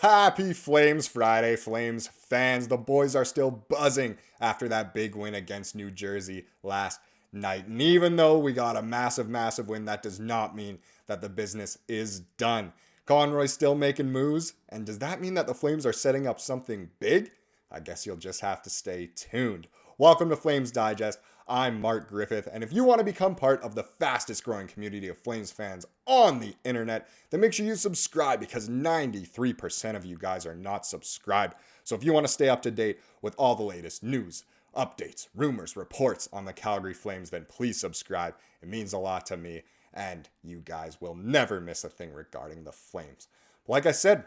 Happy Flames Friday, Flames fans. The boys are still buzzing after that big win against New Jersey last night. And even though we got a massive win, that does not mean that the business is done. Conroy's still making moves, and does that mean that the Flames are setting up something big? I guess you'll just have to stay tuned. Welcome to Flames Digest. I'm Mark Griffith, and if you want to become part of the fastest growing community of Flames fans on the internet, then make sure you subscribe because 93% of you guys are not subscribed. So if you want to stay up to date with all the latest news, updates, rumors, reports on the Calgary Flames, then please subscribe. It means a lot to me, and you guys will never miss a thing regarding the Flames. Like I said,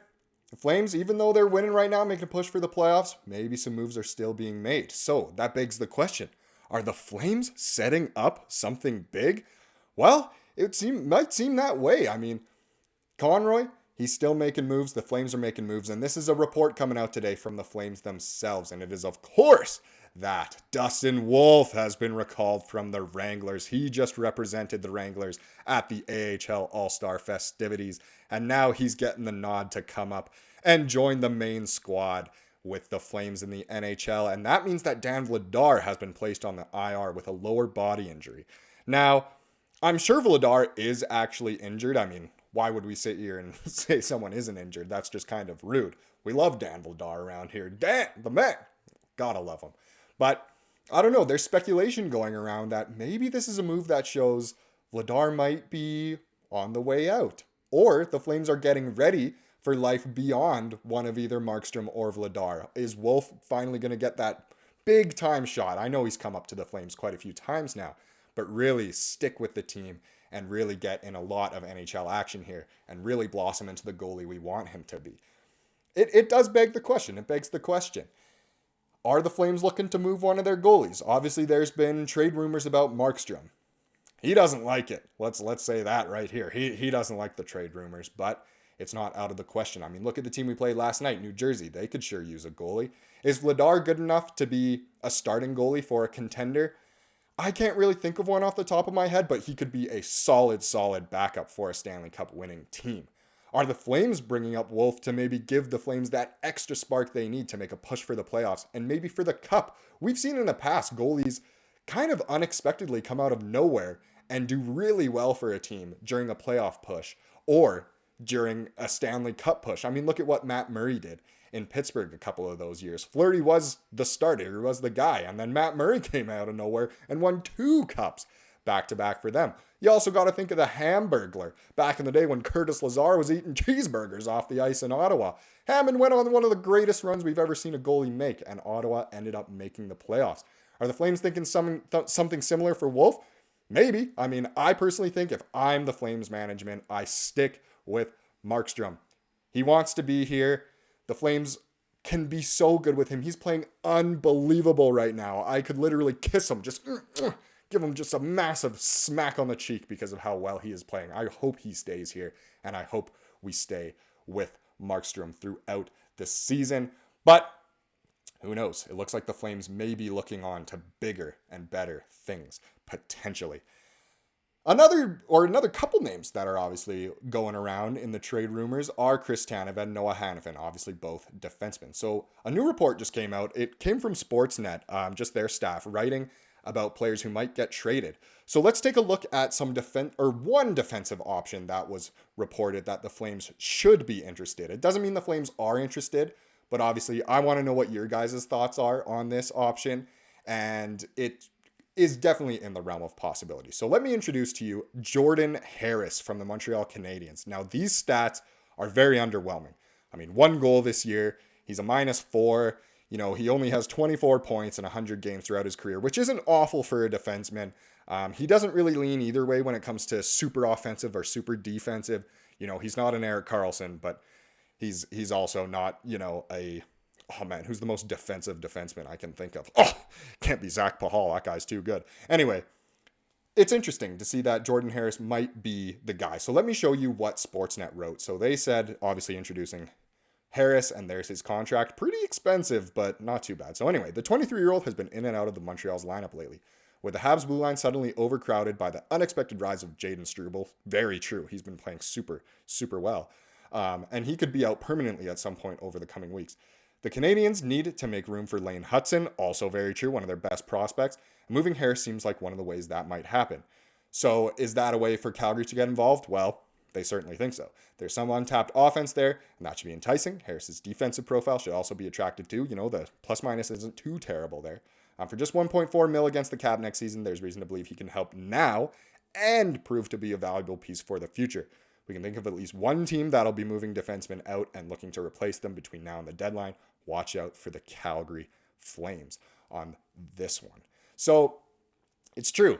the Flames, even though they're winning right now, making a push for the playoffs, maybe some moves are still being made. So that begs the question, are the Flames setting up something big? Well, might seem that way. I mean, Conroy, he's still making moves. The Flames are making moves. And this is a report coming out today from the Flames themselves. And it is, of course, that Dustin Wolf has been recalled from the Wranglers. He just represented the Wranglers at the AHL All-Star festivities. And now he's getting the nod to come up and join the main squad with the Flames in the NHL, and that means that Dan Vladar has been placed on the IR with a lower body injury. Now, I'm sure Vladar is actually injured. I mean, why would we sit here and say someone isn't injured? That's just kind of rude. We love Dan Vladar around here. Dan, the man. Gotta love him. But, I don't know, there's speculation going around that maybe this is a move that shows Vladar might be on the way out. Or the Flames are getting ready for life beyond one of either Markstrom or Vladar. Is Wolf finally going to get that big time shot? I know he's come up to the Flames quite a few times now, but really stick with the team and really get in a lot of NHL action here and really blossom into the goalie we want him to be. It does beg the question. It begs the question. Are the Flames looking to move one of their goalies? Obviously, there's been trade rumors about Markstrom. He doesn't like it. Let's say that right here. He doesn't like the trade rumors, but it's not out of the question. I mean, look at the team we played last night, New Jersey. They could sure use a goalie. Is Vladar good enough to be a starting goalie for a contender? I can't really think of one off the top of my head, but he could be a solid backup for a Stanley Cup winning team. Are the Flames bringing up Wolf to maybe give the Flames that extra spark they need to make a push for the playoffs and maybe for the Cup? We've seen in the past goalies kind of unexpectedly come out of nowhere and do really well for a team during a playoff push or during a Stanley Cup push. I mean, look at what Matt Murray did in Pittsburgh a couple of those years. Fleury was the starter, he was the guy, and then Matt Murray came out of nowhere and won 2 cups back-to-back for them. You also got to think of the Hamburglar back in the day when Curtis Lazar was eating cheeseburgers off the ice in Ottawa. Hammond went on one of the greatest runs we've ever seen a goalie make, and Ottawa ended up making the playoffs. Are the Flames thinking something similar for Wolf? Maybe. I mean, I personally think if I'm the Flames management, I stick with Markstrom. He wants to be here. The Flames can be so good with him. He's playing unbelievable right now. I could literally kiss him, just give him just a massive smack on the cheek because of how well he is playing. I hope he stays here, and I hope we stay with Markstrom throughout the season. But who knows? It looks like the Flames may be looking on to bigger and better things, potentially. Another couple names that are obviously going around in the trade rumors are Chris Tanev and Noah Hanifin, obviously both defensemen. So a new report just came out. It came from Sportsnet, just their staff, writing about players who might get traded. So let's take a look at one defensive option that was reported that the Flames should be interested. It doesn't mean the Flames are interested, but obviously I want to know what your guys' thoughts are on this option, and it is definitely in the realm of possibility. So let me introduce to you Jordan Harris from the Montreal Canadiens. Now, these stats are very underwhelming. I mean, 1 goal this year. He's a -4. You know, he only has 24 points in 100 games throughout his career, which isn't awful for a defenseman. He doesn't really lean either way when it comes to super offensive or super defensive. You know, he's not an Erik Karlsson, but he's also not, you know, who's the most defensive defenseman I can think of? Can't be Zach Pahal. That guy's too good. Anyway, it's interesting to see that Jordan Harris might be the guy. So let me show you what Sportsnet wrote. So they said, obviously introducing Harris, and there's his contract. Pretty expensive, but not too bad. So anyway, the 23-year-old has been in and out of the Montreal's lineup lately, with the Habs blue line suddenly overcrowded by the unexpected rise of Jaden Struble. Very true. He's been playing super well. And he could be out permanently at some point over the coming weeks. The Canadiens need to make room for Lane Hutson, also very true, one of their best prospects. Moving Harris seems like one of the ways that might happen. So is that a way for Calgary to get involved? Well, they certainly think so. There's some untapped offense there, and that should be enticing. Harris's defensive profile should also be attractive too. The plus minus isn't too terrible there. For just 1.4 mil against the cap next season, there's reason to believe he can help now and prove to be a valuable piece for the future. We can think of at least one team that'll be moving defensemen out and looking to replace them between now and the deadline. Watch out for the Calgary Flames on this one. So it's true.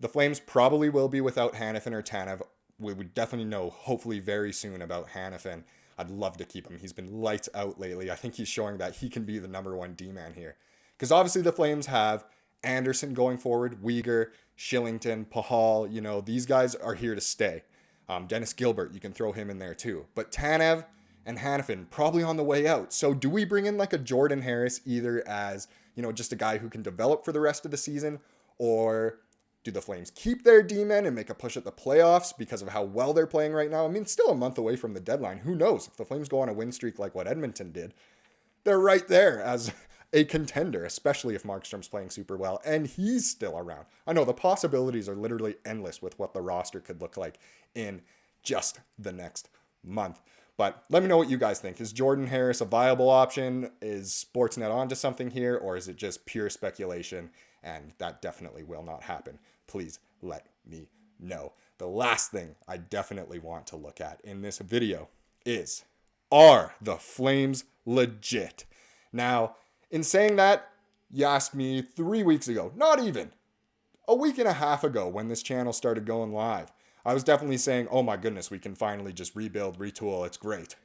The Flames probably will be without Hanifin or Tanev. We would definitely know, hopefully very soon, about Hanifin. I'd love to keep him. He's been lights out lately. I think he's showing that he can be the number one D-man here. Because obviously the Flames have Andersson going forward, Weegar, Shillington, Pahal. These guys are here to stay. Dennis Gilbert, you can throw him in there too. But Tanev and Hanifin probably on the way out. So do we bring in like a Jordan Harris either as, just a guy who can develop for the rest of the season, or do the Flames keep their D-men and make a push at the playoffs because of how well they're playing right now? I mean, still a month away from the deadline. Who knows? If the Flames go on a win streak like what Edmonton did, they're right there as a contender, especially if Markstrom's playing super well and he's still around. I know the possibilities are literally endless with what the roster could look like in just the next month. But let me know what you guys think. Is Jordan Harris a viable option? Is Sportsnet onto something here, or is it just pure speculation? And that definitely will not happen. Please let me know. The last thing I definitely want to look at in this video is, are the Flames legit? Now, in saying that, you asked me 3 weeks ago, not even, a week and a half ago when this channel started going live. I was definitely saying, oh my goodness, we can finally just rebuild, retool, it's great.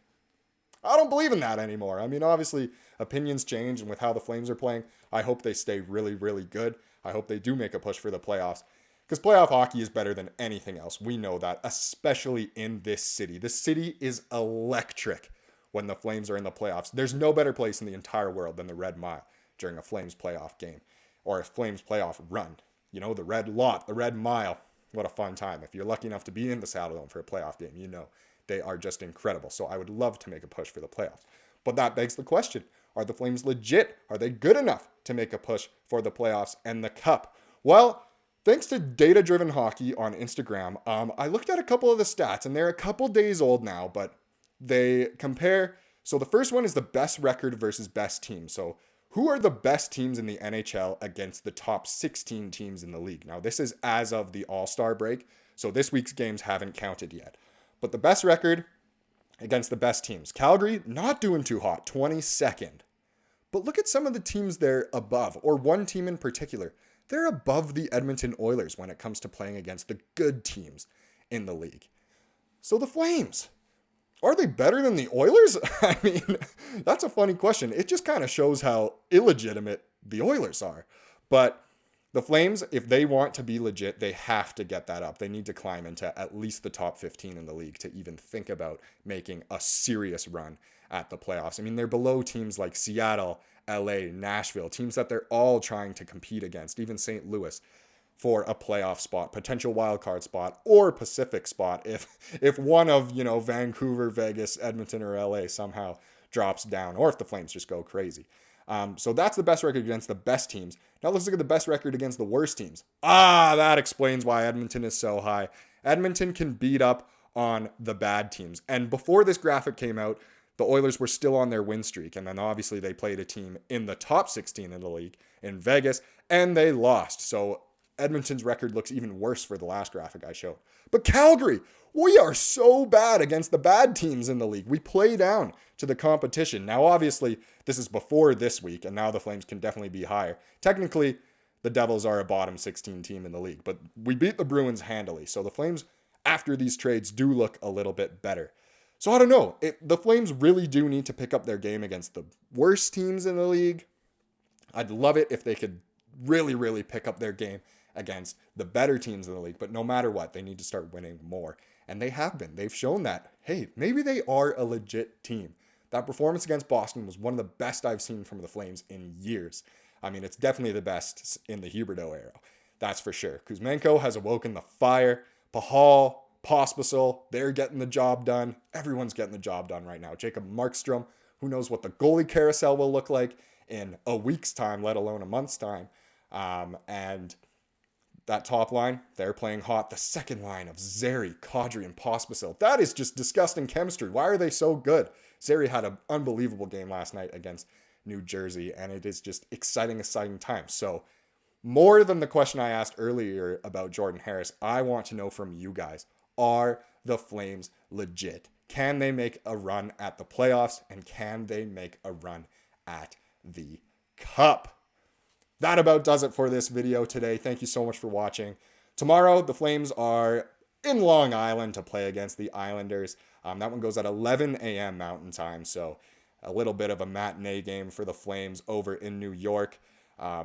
I don't believe in that anymore. I mean, obviously, opinions change, and with how the Flames are playing, I hope they stay really, really good. I hope they do make a push for the playoffs, because playoff hockey is better than anything else. We know that, especially in this city. The city is electric when the Flames are in the playoffs. There's no better place in the entire world than the Red Mile during a Flames playoff game, or a Flames playoff run. The Red Lot, the Red Mile. What a fun time. If you're lucky enough to be in the Saddledome for a playoff game, they are just incredible. So I would love to make a push for the playoffs. But that begs the question, are the Flames legit? Are they good enough to make a push for the playoffs and the cup? Well, thanks to Data Driven Hockey on Instagram, I looked at a couple of the stats, and they're a couple days old now, but they compare. So the first one is the best record versus best team. So who are the best teams in the NHL against the top 16 teams in the league? Now, this is as of the All-Star break, so this week's games haven't counted yet. But the best record against the best teams. Calgary, not doing too hot, 22nd. But look at some of the teams they're above, or one team in particular. They're above the Edmonton Oilers when it comes to playing against the good teams in the league. So the Flames, are they better than the Oilers? I mean, that's a funny question. It just kind of shows how illegitimate the Oilers are. But the Flames, if they want to be legit, they have to get that up. They need to climb into at least the top 15 in the league to even think about making a serious run at the playoffs. I mean, they're below teams like Seattle, LA, Nashville, teams that they're all trying to compete against, even St. Louis, for a playoff spot, potential wildcard spot, or Pacific spot if one of, Vancouver, Vegas, Edmonton, or LA somehow drops down, or if the Flames just go crazy. So that's the best record against the best teams. Now let's look at the best record against the worst teams. That explains why Edmonton is so high. Edmonton can beat up on the bad teams. And before this graphic came out, the Oilers were still on their win streak. And then obviously they played a team in the top 16 in the league in Vegas, and they lost. So Edmonton's record looks even worse for the last graphic I showed. But Calgary, we are so bad against the bad teams in the league. We play down to the competition. Now, obviously, this is before this week, and now the Flames can definitely be higher. Technically, the Devils are a bottom 16 team in the league, but we beat the Bruins handily. So the Flames, after these trades, do look a little bit better. So I don't know. The Flames really do need to pick up their game against the worst teams in the league. I'd love it if they could really, really pick up their game against the better teams in the league. But no matter what, they need to start winning more. And they have been. They've shown that, hey, maybe they are a legit team. That performance against Boston was one of the best I've seen from the Flames in years. I mean, it's definitely the best in the Huberdeau era. That's for sure. Kuzmenko has awoken the fire. Pahal, Pospisil, they're getting the job done. Everyone's getting the job done right now. Jacob Markstrom, who knows what the goalie carousel will look like in a week's time, let alone a month's time. And that top line, they're playing hot. The second line of Zary, Kadri, and Pospisil, that is just disgusting chemistry. Why are they so good? Zary had an unbelievable game last night against New Jersey, and it is just exciting time. So more than the question I asked earlier about Jordan Harris, I want to know from you guys, are the Flames legit? Can they make a run at the playoffs, and can they make a run at the Cup? That about does it for this video today. Thank you so much for watching. Tomorrow, the Flames are in Long Island to play against the Islanders. That one goes at 11 a.m. Mountain Time, so a little bit of a matinee game for the Flames over in New York.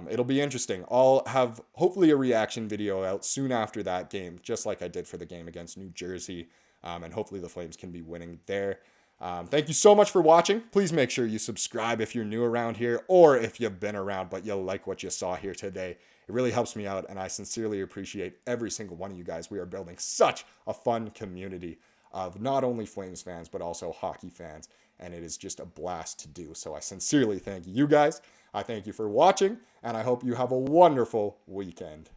It'll be interesting. I'll have hopefully a reaction video out soon after that game, just like I did for the game against New Jersey, and hopefully the Flames can be winning there. Thank you so much for watching. Please make sure you subscribe if you're new around here, or if you've been around but you like what you saw here today. It really helps me out, and I sincerely appreciate every single one of you guys. We are building such a fun community of not only Flames fans but also hockey fans, and it is just a blast to do. So I sincerely thank you guys. I thank you for watching, and I hope you have a wonderful weekend.